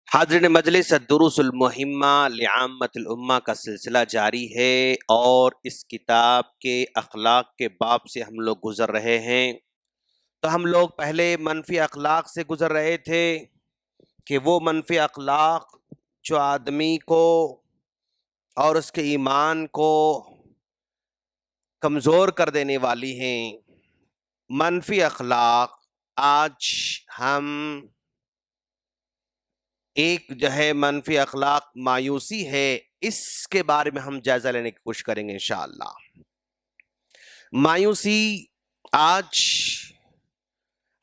حاضرین مجلس الدروس المہمہ لعامۃ الامہ کا سلسلہ جاری ہے اور اس کتاب کے اخلاق کے باب سے ہم لوگ گزر رہے ہیں۔ تو ہم لوگ پہلے منفی اخلاق سے گزر رہے تھے کہ وہ منفی اخلاق جو آدمی کو اور اس کے ایمان کو کمزور کر دینے والی ہیں۔ منفی اخلاق آج ہم ایک جو ہے منفی اخلاق مایوسی ہے، اس کے بارے میں ہم جائزہ لینے کی کوشش کریں گے انشاءاللہ۔ مایوسی آج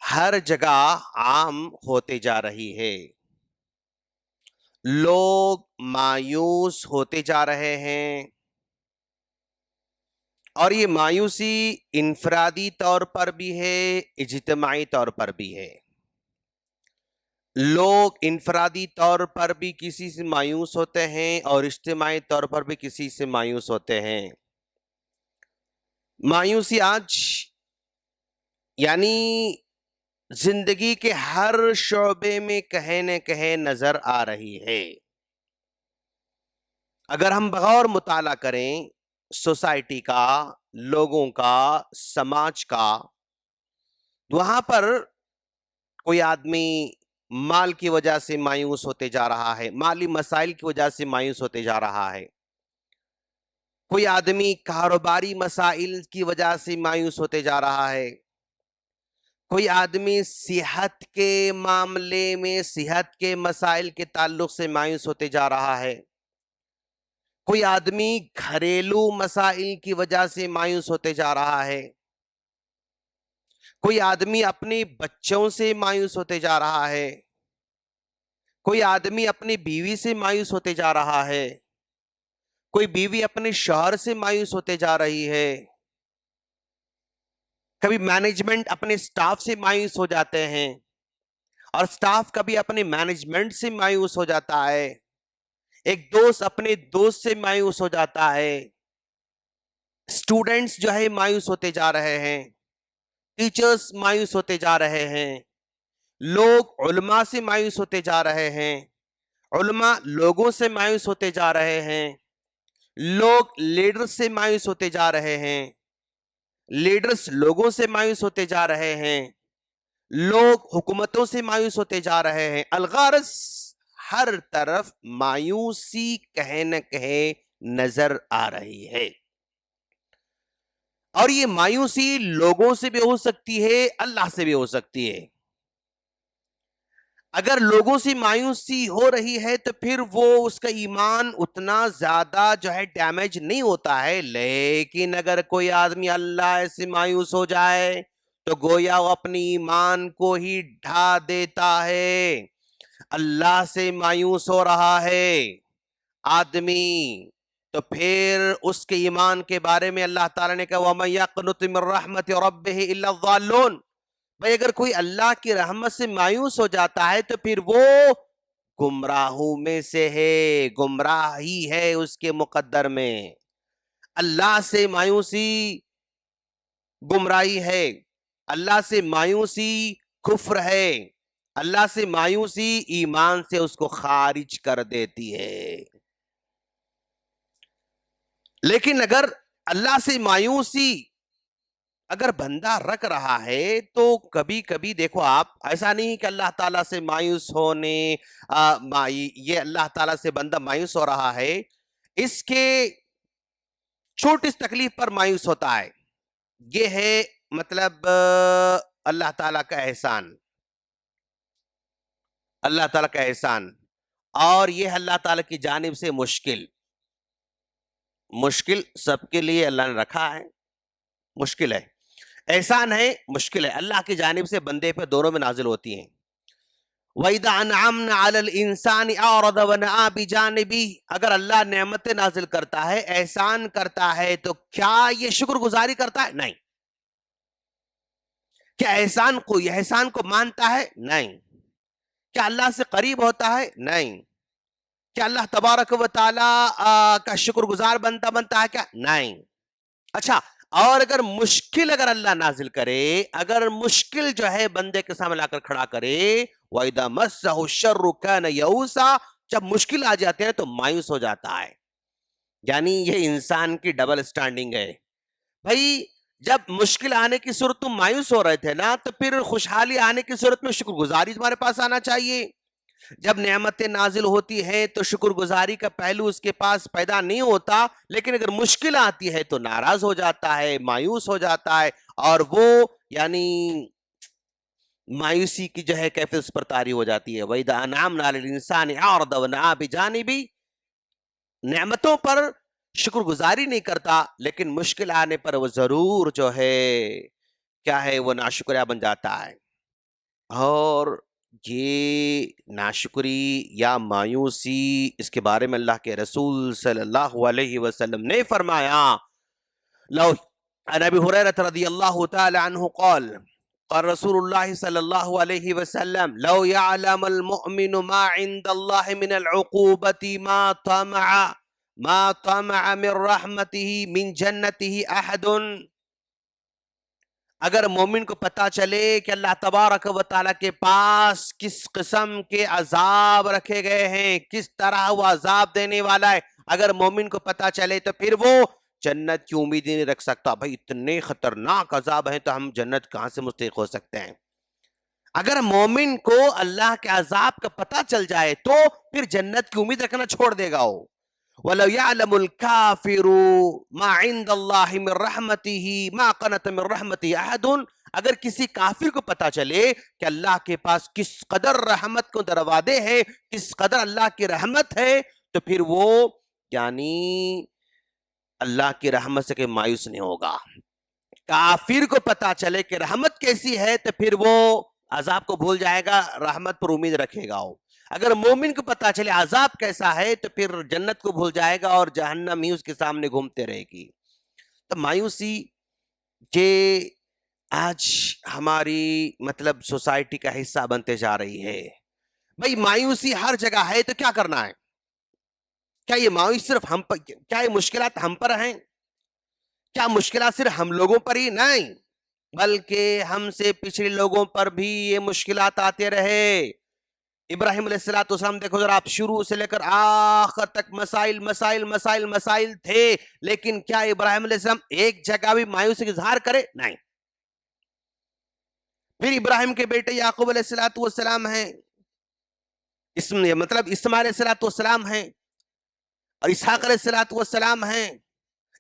ہر جگہ عام ہوتے جا رہی ہے، لوگ مایوس ہوتے جا رہے ہیں، اور یہ مایوسی انفرادی طور پر بھی ہے، اجتماعی طور پر بھی ہے۔ لوگ انفرادی طور پر بھی کسی سے مایوس ہوتے ہیں اور اجتماعی طور پر بھی کسی سے مایوس ہوتے ہیں۔ مایوسی آج یعنی زندگی کے ہر شعبے میں کہیں نہ کہیں نظر آ رہی ہے۔ اگر ہم بغور مطالعہ کریں سوسائٹی کا، لوگوں کا، سماج کا، وہاں پر کوئی آدمی مال کی وجہ سے مایوس ہوتے جا رہا ہے، مالی مسائل کی وجہ سے مایوس ہوتے جا رہا ہے۔ کوئی آدمی کاروباری مسائل کی وجہ سے مایوس ہوتے جا رہا ہے۔ کوئی آدمی صحت کے معاملے میں، صحت کے مسائل کے تعلق سے مایوس ہوتے جا رہا ہے۔ کوئی آدمی گھریلو مسائل کی وجہ سے مایوس ہوتے جا رہا ہے۔ کوئی آدمی اپنے بچوں سے مایوس ہوتے جا رہا ہے۔ کوئی آدمی اپنی بیوی سے مایوس ہوتے جا رہا ہے۔ کوئی بیوی اپنے شوہر سے مایوس ہوتے جا رہی ہے۔ کبھی مینجمنٹ اپنے سٹاف سے مایوس ہو جاتے ہیں، اور سٹاف کبھی اپنے مینجمنٹ سے مایوس ہو جاتا ہے۔ ایک دوست اپنے دوست سے مایوس ہو جاتا ہے۔ اسٹوڈنٹس جو ہے مایوس ہوتے جا رہے ہیں، ٹیچرز مایوس ہوتے جا رہے ہیں، لوگ علماء سے مایوس ہوتے جا رہے ہیں، علماء لوگوں سے مایوس ہوتے جا رہے ہیں، لوگ لیڈر سے مایوس ہوتے جا رہے ہیں، لیڈرز لوگوں سے مایوس ہوتے جا رہے ہیں، لوگ حکومتوں سے مایوس ہوتے جا رہے ہیں۔ الغرض ہر طرف مایوسی کہیں نہ کہیں نظر آ رہی ہے، اور یہ مایوسی لوگوں سے بھی ہو سکتی ہے، اللہ سے بھی ہو سکتی ہے۔ اگر لوگوں سے مایوسی ہو رہی ہے تو پھر وہ اس کا ایمان اتنا زیادہ جو ہے ڈیمیج نہیں ہوتا ہے، لیکن اگر کوئی آدمی اللہ سے مایوس ہو جائے تو گویا وہ اپنی ایمان کو ہی ڈھا دیتا ہے۔ اللہ سے مایوس ہو رہا ہے آدمی تو پھر اس کے ایمان کے بارے میں اللہ تعالیٰ نے کہا وَمَن يَقْنُطْ مِن رَحْمَةِ رَبِّهِ إِلَّا الضَّالُّونَ۔ بھئی اگر کوئی اللہ کی رحمت سے مایوس ہو جاتا ہے تو پھر وہ گمراہوں میں سے ہے، گمراہی ہے اس کے مقدر میں۔ اللہ سے مایوسی گمراہی ہے، اللہ سے مایوسی کفر ہے، اللہ سے مایوسی ایمان سے اس کو خارج کر دیتی ہے۔ لیکن اگر اللہ سے مایوسی اگر بندہ رکھ رہا ہے تو کبھی کبھی دیکھو آپ، ایسا نہیں کہ اللہ تعالیٰ سے مایوس ہونے یہ اللہ تعالیٰ سے بندہ مایوس ہو رہا ہے، اس کے چھوٹی سی تکلیف پر مایوس ہوتا ہے۔ یہ ہے مطلب اللہ تعالیٰ کا احسان، اللہ تعالیٰ کا احسان، اور یہ اللہ تعالیٰ کی جانب سے مشکل سب کے لیے اللہ نے رکھا ہے، مشکل ہے، احسان ہے، مشکل ہے، اللہ کی جانب سے بندے پہ دونوں میں نازل ہوتی ہیں۔ وَإِذَا أَنْعَمْنَا عَلَى الْإِنسَانِ أَعْرَضَ وَنَأَىٰ بِجَانِبِهِ۔ اگر اللہ نعمتیں نازل کرتا ہے، احسان کرتا ہے، تو کیا یہ شکر گزاری کرتا ہے؟ نہیں۔ کیا احسان کو مانتا ہے؟ نہیں۔ کیا اللہ سے قریب ہوتا ہے؟ نہیں۔ کیا اللہ تبارک و تعالیٰ کا شکر گزار بنتا ہے کیا؟ نہیں۔ اچھا، اور اگر مشکل اگر اللہ نازل کرے، اگر مشکل جو ہے بندے کے سامنے لا کر کھڑا کرے، وَإِذَا مَسَّهُ الشَّرُّ كَانَ يَئُوسًا، جب مشکل آ جاتے ہیں تو مایوس ہو جاتا ہے. یعنی یہ انسان کی ڈبل سٹینڈنگ ہے. بھائی جب مشکل آنے کی صورت تم مایوس ہو رہے تھے نا، تو پھر خوشحالی آنے کی صورت میں شکر گزاری تمہارے پاس آنا چاہیے. جب نعمتیں نازل ہوتی ہیں تو شکر گزاری کا پہلو اس کے پاس پیدا نہیں ہوتا، لیکن اگر مشکل آتی ہے تو ناراض ہو جاتا ہے، مایوس ہو جاتا ہے، اور وہ یعنی مایوسی کی جو ہے کیفیت اس پر طاری ہو جاتی ہے. وَإِذَا أَنْعَمْنَا عَلَى الْإِنسَانِ أَعْرَضَ وَنَأَىٰ بِجَانِبِهِ، نعمتوں پر شکر گزاری نہیں کرتا، لیکن مشکل آنے پر وہ ضرور جو ہے کیا ہے، وہ ناشکریا بن جاتا ہے. اور یہ ناشکری یا مایوسی، اس کے بارے میں اللہ کے رسول صلی اللہ علیہ وسلم نے فرمایا، لو عن ابی ہریرہ رضی اللہ تعالی عنہ قال قال رسول اللہ صلی اللہ علیہ وسلم لو يعلم المؤمن ما عند اللہ من العقوبة ما طمع من رحمته من جنته احد. اگر مومن کو پتا چلے کہ اللہ تبارک و تعالیٰ کے پاس کس قسم کے عذاب رکھے گئے ہیں، کس طرح وہ عذاب دینے والا ہے، اگر مومن کو پتا چلے تو پھر وہ جنت کی امید نہیں رکھ سکتا. بھائی اتنے خطرناک عذاب ہیں تو ہم جنت کہاں سے مستحق ہو سکتے ہیں؟ اگر مومن کو اللہ کے عذاب کا پتا چل جائے تو پھر جنت کی امید رکھنا چھوڑ دے گا. وہ وَلَوْ يَعْلَمُ الْكَافِرُ مَا عِنْدَ اللَّهِ مِنْ رَحْمَتِهِ مَا قَنَتَ مِنْ رَحْمَتِهِ أَحَدٌ، اگر کسی کافر کو پتا چلے کہ اللہ کے پاس کس قدر رحمت کو دروازے ہیں، کس قدر اللہ کی رحمت ہے، تو پھر وہ یعنی اللہ کی رحمت سے کہ مایوس نہیں ہوگا. کافر کو پتا چلے کہ رحمت کیسی ہے تو پھر وہ عذاب کو بھول جائے گا، رحمت پر امید رکھے گا. اگر مومن کو پتا چلے عذاب کیسا ہے تو پھر جنت کو بھول جائے گا اور جہنم ہی اس کے سامنے گھومتے رہے گی. تو مایوسی یہ آج ہماری مطلب سوسائٹی کا حصہ بنتے جا رہی ہے. بھائی مایوسی ہر جگہ ہے تو کیا کرنا ہے؟ کیا یہ مایوسی صرف ہم پر، کیا یہ مشکلات ہم پر ہیں؟ کیا مشکلات صرف ہم لوگوں پر ہی؟ نہیں، بلکہ ہم سے پچھلے لوگوں پر بھی یہ مشکلات آتے رہے. ابراہیم علیہ السلام دیکھو ذرا، آپ شروع سے لے کر آخر تک مسائل مسائل مسائل مسائل تھے، لیکن کیا ابراہیم علیہ السلام ایک جگہ بھی مایوسی کا اظہار کرے؟ نہیں. پھر ابراہیم کے بیٹے یعقوب علیہ السلام ہیں، مطلب اسماعیل علیہ السلام ہیں، اور اسحاق علیہ السلام ہیں.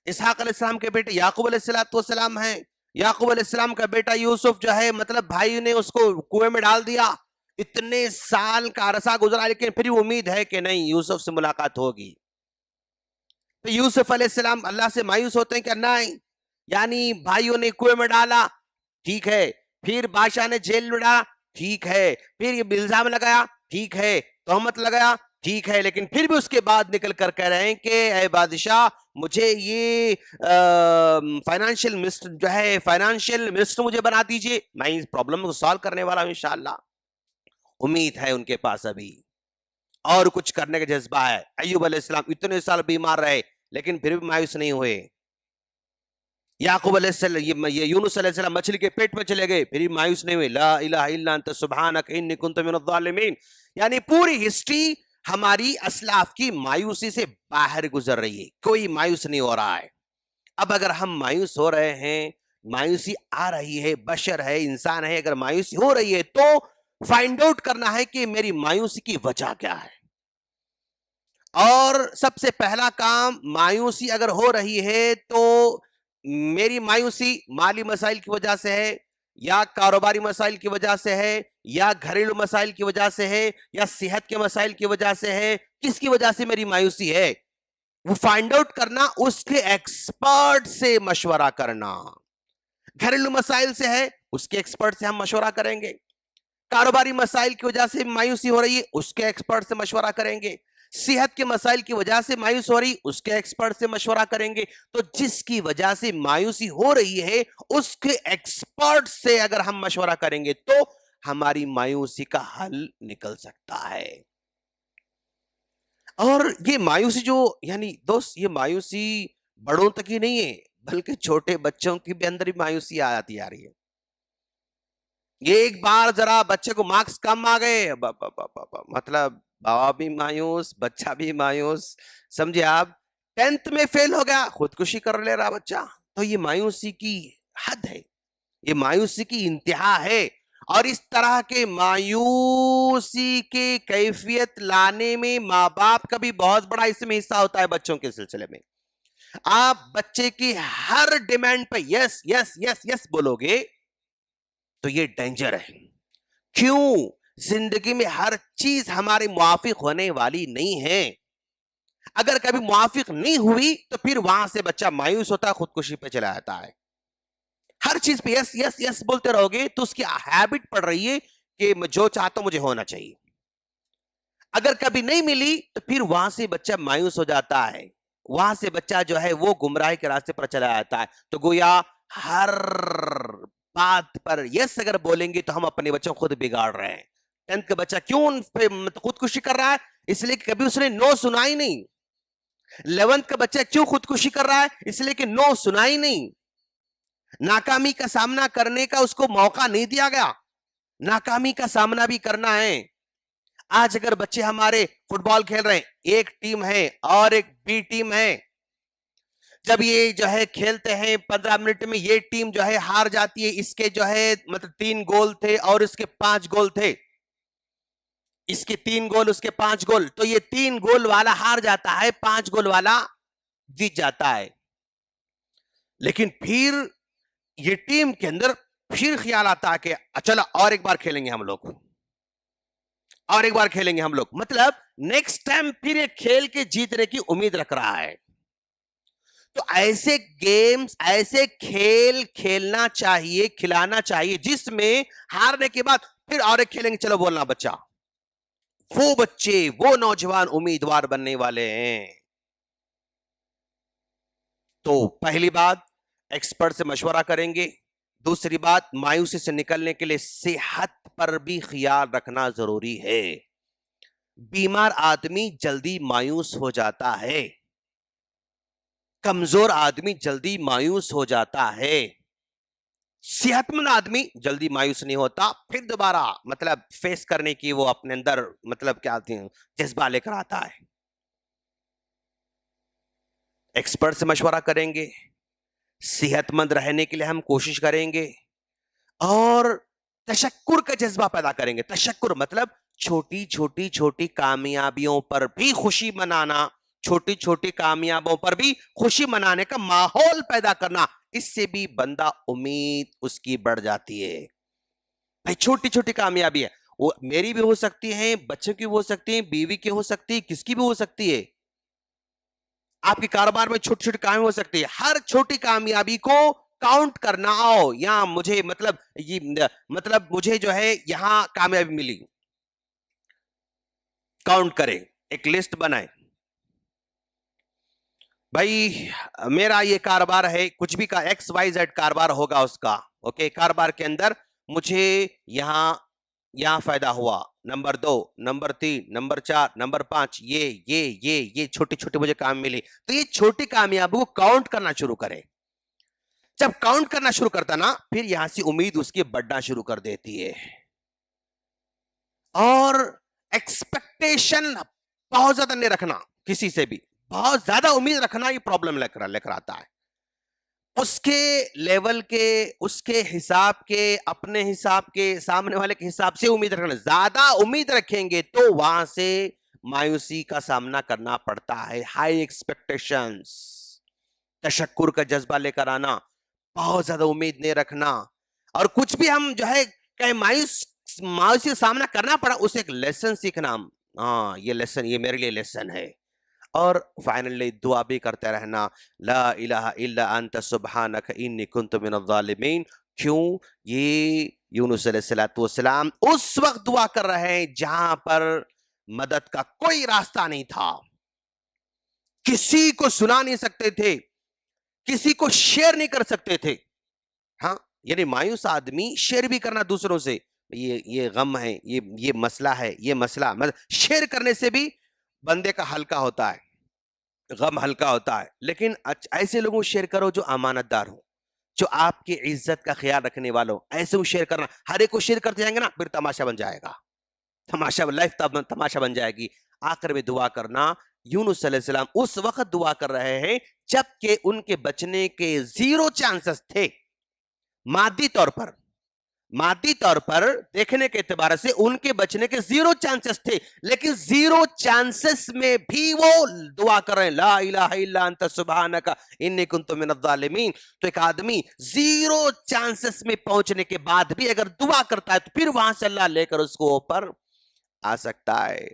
اسحاق علیہ السلام کے بیٹے یعقوب علیہ السلام ہیں. یعقوب علیہ السلام کا بیٹا یوسف جو ہے مطلب بھائی نے اس کو کنویں میں ڈال دیا. اتنے سال کا عرصہ گزرا، لیکن پھر امید ہے کہ نہیں یوسف سے ملاقات ہوگی. تو یوسف علیہ السلام اللہ سے مایوس ہوتے ہیں کہ نہیں، یعنی بھائیوں نے کنویں میں ڈالا، ٹھیک ہے، پھر بادشاہ نے جیل میں ڈالا، ٹھیک ہے، پھر یہ الزام لگایا، ٹھیک ہے، تہمت لگایا، ٹھیک ہے، لیکن پھر بھی اس کے بعد نکل کر کہہ رہے ہیں کہ اے بادشاہ مجھے یہ فائنانشیل منسٹر جو ہے، فائنانشیل منسٹر مجھے بنا دیجئے، میں اس پرابلم کو سالو کرنے والا ہوں انشاءاللہ. امید ہے ان کے پاس ابھی، اور کچھ کرنے کا جذبہ ہے. ایوب علیہ السلام اتنے سال بیمار رہے لیکن پھر بھی مایوس نہیں ہوئے. یعقوب علیہ السلام، یہ یونس علیہ السلام مچھلی کے پیٹ میں چلے گئے، پھر بھی مایوس نہیں ہوئے. لا الہ الا انت سبحانک انی کنت من الظالمین. یعنی پوری ہسٹری ہماری اسلاف کی مایوسی سے باہر گزر رہی ہے، کوئی مایوس نہیں ہو رہا ہے. اب اگر ہم مایوس ہو رہے ہیں، مایوسی آ رہی ہے، بشر ہے، انسان ہے، اگر مایوسی ہو رہی ہے تو فائنڈ آؤٹ کرنا ہے کہ میری مایوسی کی وجہ کیا ہے. اور سب سے پہلا کام، مایوسی اگر ہو رہی ہے تو میری مایوسی مالی مسائل کی وجہ سے ہے، یا کاروباری مسائل کی وجہ سے ہے، یا گھریلو مسائل کی وجہ سے ہے، یا صحت کے مسائل کی وجہ سے ہے، کس کی وجہ سے میری مایوسی ہے، وہ فائنڈ آؤٹ کرنا، اس کے ایکسپرٹ سے مشورہ کرنا. گھریلو مسائل سے ہے، اس کے ایکسپرٹ سے ہم مشورہ کریں گے. کاروباری مسائل کی وجہ سے مایوسی ہو رہی ہے، اس کے ایکسپرٹ سے مشورہ کریں گے. صحت کے مسائل کی وجہ سے مایوس ہو رہی، اس کے ایکسپرٹ سے مشورہ کریں گے. تو جس کی وجہ سے مایوسی ہو رہی ہے اس کے ایکسپرٹ سے اگر ہم مشورہ کریں گے تو ہماری مایوسی کا حل نکل سکتا ہے. اور یہ مایوسی جو یعنی دوست، یہ مایوسی بڑوں تک ہی نہیں ہے بلکہ چھوٹے بچوں کی بھی اندر مایوسی آ جاتی آ رہی ہے. ایک بار ذرا بچے کو مارکس کم آ گئے، مطلب باپ بھی مایوس، بچہ بھی مایوس. سمجھے آپ؟ 10th میں فیل ہو گیا، خودکشی کر لے رہا بچہ. تو یہ مایوسی کی حد ہے، یہ مایوسی کی انتہا ہے. اور اس طرح کے مایوسی کے کیفیت لانے میں ماں باپ کا بھی بہت بڑا اس میں حصہ ہوتا ہے. بچوں کے سلسلے میں آپ بچے کی ہر ڈیمانڈ پہ یس یس یس یس بولو گے تو یہ ڈینجر ہے. کیوں؟ زندگی میں ہر چیز ہمارے موافق ہونے والی نہیں ہے. اگر کبھی موافق نہیں ہوئی تو پھر وہاں سے بچہ مایوس ہوتا ہے، خودکشی پہ چلا جاتا ہے. ہر چیز پہ یس یس یس بولتے رہو گے تو اس کی ہیبٹ پڑ رہی ہے کہ جو چاہتا ہوں مجھے ہونا چاہیے. اگر کبھی نہیں ملی تو پھر وہاں سے بچہ مایوس ہو جاتا ہے، وہاں سے بچہ جو ہے وہ گمراہی کے راستے پر چلا جاتا ہے. تو گویا ہر بات پر یس اگر بولیں گے تو ہم اپنے بچوں کو خود بگاڑ رہے ہیں. 10th کا بچہ کیوں خودکشی کر رہا ہے؟ اس لیے کہ کبھی اس نے نو سنا ہی نہیں. 11th کا بچہ کیوں خودکشی کر رہا ہے؟ اس لیے کہ نو سنا ہی نہیں. ناکامی کا سامنا کرنے کا اس کو موقع نہیں دیا گیا. ناکامی کا سامنا بھی کرنا ہے. آج اگر بچے ہمارے فٹ بال کھیل رہے ہیں، ایک ٹیم ہے اور ایک بی ٹیم ہے. جب یہ جو ہے کھیلتے ہیں 15 منٹ میں یہ ٹیم جو ہے ہار جاتی ہے. اس کے جو ہے مطلب 3 گول تھے اور اس کے 5 گول تھے. اس کے 3 گول اس کے 5 گول، تو یہ 3 گول والا ہار جاتا ہے، 5 گول والا جیت جاتا ہے. لیکن پھر یہ ٹیم کے اندر پھر خیال آتا ہے کہ چلو اور ایک بار کھیلیں گے ہم لوگ، اور ایک بار کھیلیں گے ہم لوگ. مطلب نیکسٹ ٹائم پھر یہ کھیل کے جیتنے کی امید رکھ رہا ہے. تو ایسے گیمز، ایسے کھیل کھیلنا چاہیے، کھلانا چاہیے جس میں ہارنے کے بعد پھر اور ایک کھیلیں گے چلو بولنا بچہ. وہ بچے، وہ نوجوان امیدوار بننے والے ہیں. تو پہلی بات ایکسپرٹ سے مشورہ کریں گے. دوسری بات مایوسی سے نکلنے کے لیے صحت پر بھی خیال رکھنا ضروری ہے. بیمار آدمی جلدی مایوس ہو جاتا ہے، کمزور آدمی جلدی مایوس ہو جاتا ہے. صحت مند آدمی جلدی مایوس نہیں ہوتا، پھر دوبارہ مطلب فیس کرنے کی وہ اپنے اندر مطلب کیا جذبہ لے کر آتا ہے. ایکسپرٹ سے مشورہ کریں گے، صحت مند رہنے کے لیے ہم کوشش کریں گے اور تشکر کا جذبہ پیدا کریں گے. تشکر مطلب چھوٹی چھوٹی چھوٹی کامیابیوں پر بھی خوشی منانا، چھوٹی چھوٹی کامیابیوں پر بھی خوشی منانے کا ماحول پیدا کرنا. اس سے بھی بندہ امید اس کی بڑھ جاتی ہے. بھائی چھوٹی چھوٹی کامیابی ہے، وہ میری بھی ہو سکتی ہے، بچوں کی بھی ہو سکتی ہے، بیوی کی ہو سکتی ہے، کس کی بھی ہو سکتی ہے. آپ کے کاروبار میں چھوٹی چھوٹی کامیابی ہو سکتی ہے. ہر چھوٹی کامیابی کو کاؤنٹ کرنا. آؤ یہاں مجھے مطلب مجھے جو ہے یہاں کامیابی ملی، کاؤنٹ کریں، ایک لسٹ بنائیں. بھائی میرا یہ کاروبار ہے، کچھ بھی کا ایکس وائی زیڈ کاروبار ہوگا اس کا، اوکے. کاروبار کے اندر مجھے یہاں فائدہ ہوا، نمبر 2، نمبر 3، نمبر 4، نمبر 5، یہ چھوٹی چھوٹی مجھے کام ملی. تو یہ چھوٹی کامیابی کو کاؤنٹ کرنا شروع کرے. جب کاؤنٹ کرنا شروع کرتا نا، پھر یہاں سے امید اس کی بڑھنا شروع کر دیتی ہے. اور ایکسپیکٹیشن بہت زیادہ نہیں رکھنا کسی سے بھی. بہت زیادہ امید رکھنا یہ پرابلم لے کر آتا ہے. اس کے لیول کے، اس کے حساب کے، اپنے حساب کے، سامنے والے کے حساب سے امید رکھنا. زیادہ امید رکھیں گے تو وہاں سے مایوسی کا سامنا کرنا پڑتا ہے. ہائی ایکسپیکٹیشنز، تشکر کا جذبہ لے کر آنا، بہت زیادہ امید نہیں رکھنا. اور کچھ بھی ہم جو ہے کہ مایوسی کا سامنا کرنا پڑا، اسے ایک لیسن سیکھنا. ہاں یہ لیسن، یہ میرے لیے لیسن ہے. اور فائنلی دعا بھی کرتے رہنا، لا الہ الا انت سبحانک انی کنت من الظالمین. کیوں؟ یہ یونس علیہ السلام اس وقت دعا کر رہے ہیں جہاں پر مدد کا کوئی راستہ نہیں تھا، کسی کو سنا نہیں سکتے تھے، کسی کو شیئر نہیں کر سکتے تھے. ہاں یعنی مایوس آدمی شیئر بھی کرنا دوسروں سے، یہ غم ہے، یہ مسئلہ ہے، یہ مسئلہ شیئر کرنے سے بھی بندے کا ہلکا ہوتا ہے. غم ہلکا ہوتا ہے. لیکن ایسے لوگوں کو شیئر کرو جو امانت دار ہوں، جو آپ کی عزت کا خیال رکھنے والوں. ایسے کو شیئر کرنا. ہر ایک کو شیئر کرتے جائیں گے نا، پھر تماشا بن جائے گا. تماشا لائف تماشا بن جائے گی. آخر میں دعا کرنا. یونس علیہ السلام اس وقت دعا کر رہے ہیں جب کہ ان کے بچنے کے 0 چانسز تھے. مادی طور پر دیکھنے کے اعتبار سے ان کے بچنے کے 0 چانسز تھے، لیکن 0 چانسز میں بھی وہ دعا کر رہے ہیں لا الہ الا انت سبحانک انی کنت من الظالمین. تو ایک آدمی 0 چانسز میں پہنچنے کے بعد بھی اگر دعا کرتا ہے تو پھر وہاں سے اللہ لے کر اس کو اوپر آ سکتا ہے.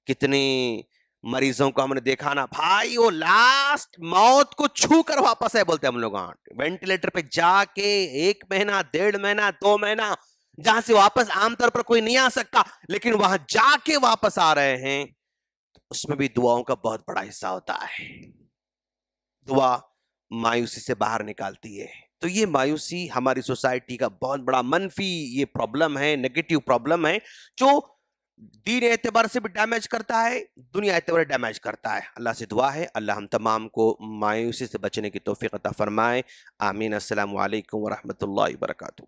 کتنی مریضوں کو ہم نے دیکھا نا بھائی، وہ لاسٹ موت کو چھو کر واپس ہے بولتے ہم لوگ. وینٹیلیٹر پہ جا کے 1 مہینہ 1.5 مہینہ 2 مہینہ جہاں سے واپس عام طور پر کوئی نہیں آ سکتا، لیکن وہاں جا کے واپس آ رہے ہیں. اس میں بھی دعاؤں کا بہت بڑا حصہ ہوتا ہے. دعا مایوسی سے باہر نکالتی ہے. تو یہ مایوسی ہماری سوسائٹی کا بہت بڑا منفی یہ پرابلم ہے، نیگیٹو پرابلم ہے، جو دین اعتبار سے بھی ڈیمیج کرتا ہے، دنیا اعتبار سے ڈیمیج کرتا ہے. اللہ سے دعا ہے اللہ ہم تمام کو مایوسی سے بچنے کی توفیق عطا فرمائے. آمین. السلام علیکم ورحمۃ اللہ وبرکاتہ.